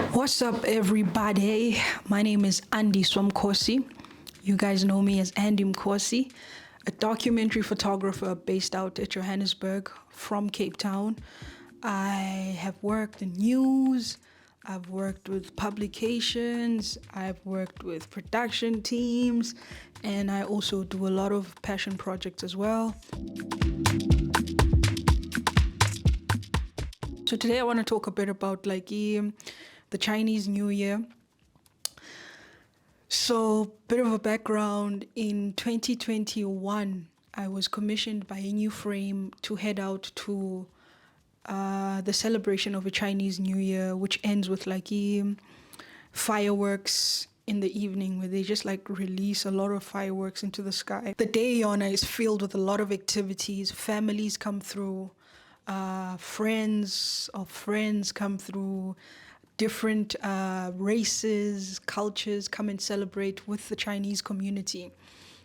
What's up, everybody? My name is Andy Swamkosi. You guys know me as Andy Mkosi, a documentary photographer based out at Johannesburg from Cape Town. I have worked in news, I've worked with publications, I've worked with production teams, and I also do a lot of passion projects as well. So today I want to talk a bit about the Chinese New Year. So, bit of a background, in 2021, I was commissioned by Newframe to head out to the celebration of a Chinese New Year, which ends with fireworks in the evening, where they just release a lot of fireworks into the sky. The day on is filled with a lot of activities. Families come through, friends of friends come through, different races, cultures come and celebrate with the Chinese community.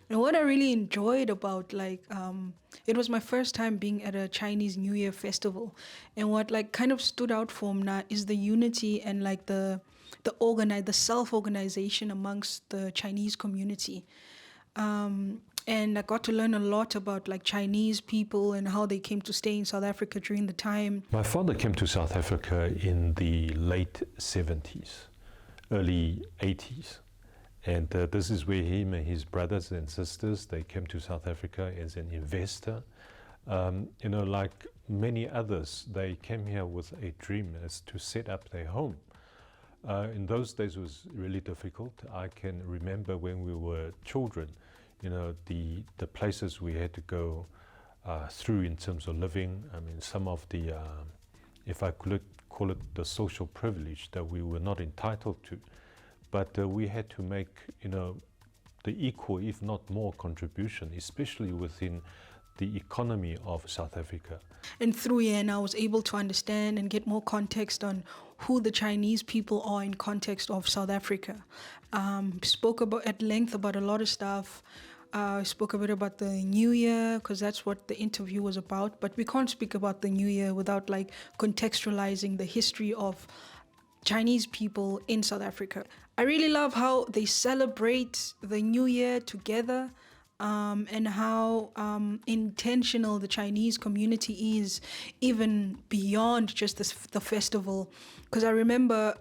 And what I really enjoyed about it was my first time being at a Chinese New Year festival, and what kind of stood out for me is the unity and the self-organization amongst the Chinese community. And I got to learn a lot about Chinese people and how they came to stay in South Africa during the time. My father came to South Africa in the late 70s, early 80s. And this is where him and his brothers and sisters, they came to South Africa as an investor. Like many others, they came here with a dream as to set up their home. In those days it was really difficult. I can remember when we were children, the places we had to go through in terms of living. I mean, some of the, if I could call it the social privilege that we were not entitled to, but we had to make, the equal, if not more, contribution, especially within the economy of South Africa. And through Yen, I was able to understand and get more context on who the Chinese people are in context of South Africa. Spoke at length about a lot of stuff. Spoke a bit about the New Year, because that's what the interview was about. But we can't speak about the New Year without contextualizing the history of Chinese people in South Africa. I really love how they celebrate the New Year together. And how intentional the Chinese community is, even beyond just the festival. Because I remember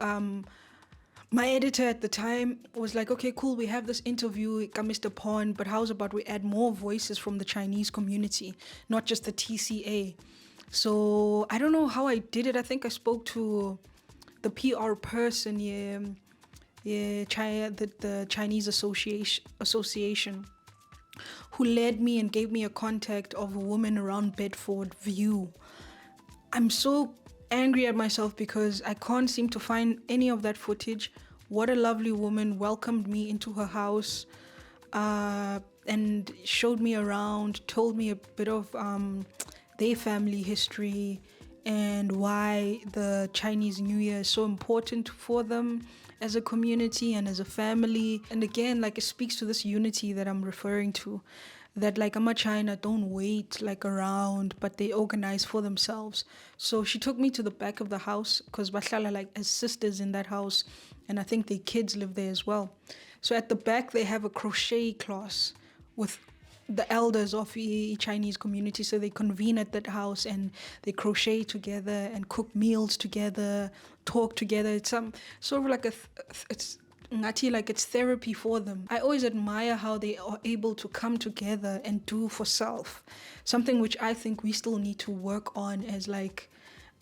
my editor at the time was like, okay, cool, we have this interview, Mr. Pond, but how's about we add more voices from the Chinese community, not just the TCA. So I don't know how I did it. I think I spoke to the PR person, the Chinese Association, who led me and gave me a contact of a woman around Bedford View. I'm so angry at myself because I can't seem to find any of that footage. What a lovely woman welcomed me into her house and showed me around, told me a bit of their family history and why the Chinese New Year is so important for them as a community and as a family. And again, it speaks to this unity that I'm referring to, that China don't wait around, but they organize for themselves. So she took me to the back of the house, because Bashala as sisters in that house, and I think their kids live there as well. So at the back they have a crochet class with the elders of the Chinese community. So they convene at that house and they crochet together and cook meals together, talk together. It's sort of it's therapy for them. I always admire how they are able to come together and do for self, something which I think we still need to work on as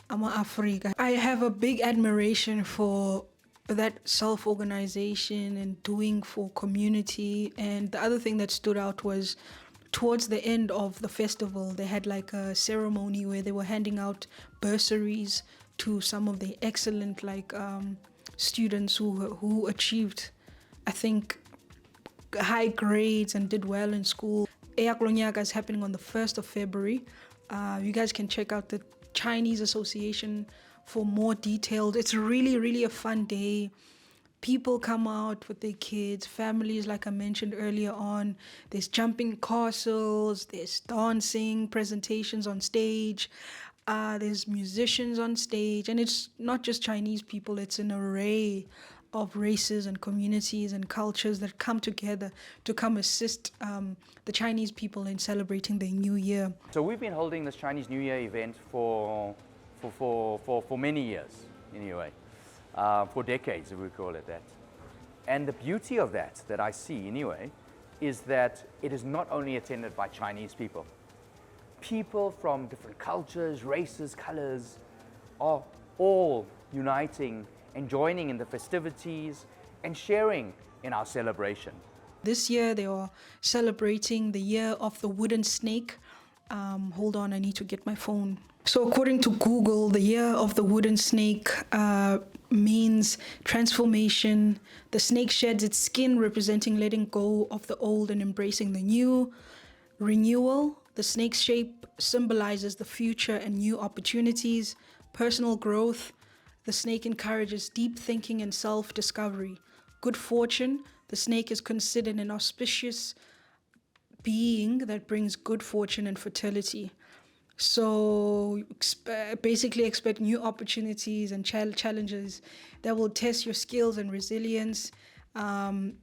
Africa. I have a big admiration for that self-organization and doing for community. And the other thing that stood out was towards the end of the festival, they had a ceremony where they were handing out bursaries to some of the excellent students who achieved, I think, high grades and did well in school. Eyaklonyaga is happening on the 1st of February. You guys can check out the Chinese Association for more details. It's really, really a fun day. People come out with their kids, families, like I mentioned earlier on. There's jumping castles, there's dancing, presentations on stage. There's musicians on stage, and it's not just Chinese people, it's an array of races and communities and cultures that come together to come assist the Chinese people in celebrating their new year. So we've been holding this Chinese New Year event for many years, anyway, for decades, if we call it that. And the beauty of that I see anyway, is that it is not only attended by Chinese people. People from different cultures, races, colors are all uniting and joining in the festivities and sharing in our celebration. This year they are celebrating the year of the wooden snake. Hold on, I need to get my phone. So according to Google, the year of the wooden snake means transformation. The snake sheds its skin, representing letting go of the old and embracing the new. Renewal. The snake's shape symbolizes the future and new opportunities. Personal growth. The snake encourages deep thinking and self-discovery. Good fortune. The snake is considered an auspicious being that brings good fortune and fertility. So basically expect new opportunities and challenges that will test your skills and resilience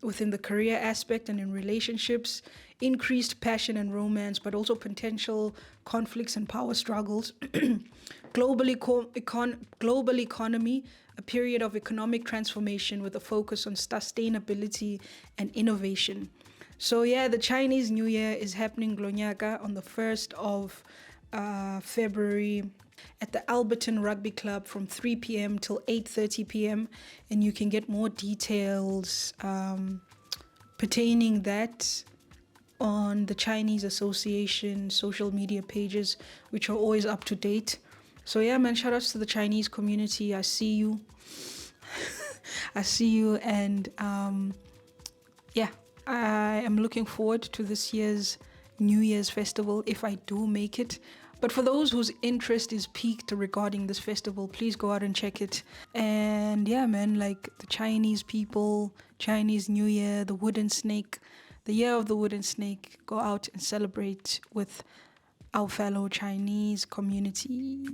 within the career aspect and in relationships, increased passion and romance, but also potential conflicts and power struggles. Global economy, a period of economic transformation with a focus on sustainability and innovation. So yeah, the Chinese New Year is happening Glonyaka on the 1st of February at the Alberton Rugby Club from 3 p.m. till 8:30 p.m. And you can get more details pertaining that on the Chinese Association social media pages, which are always up to date. So yeah, man, shout outs to the Chinese community. I see you. I see you. And yeah, I am looking forward to this year's New Year's festival if I do make it. But for those whose interest is piqued regarding this festival, please go out and check it. And yeah, man, like the Chinese people, Chinese New Year, the wooden snake, the year of the wooden snake, go out and celebrate with our fellow Chinese community.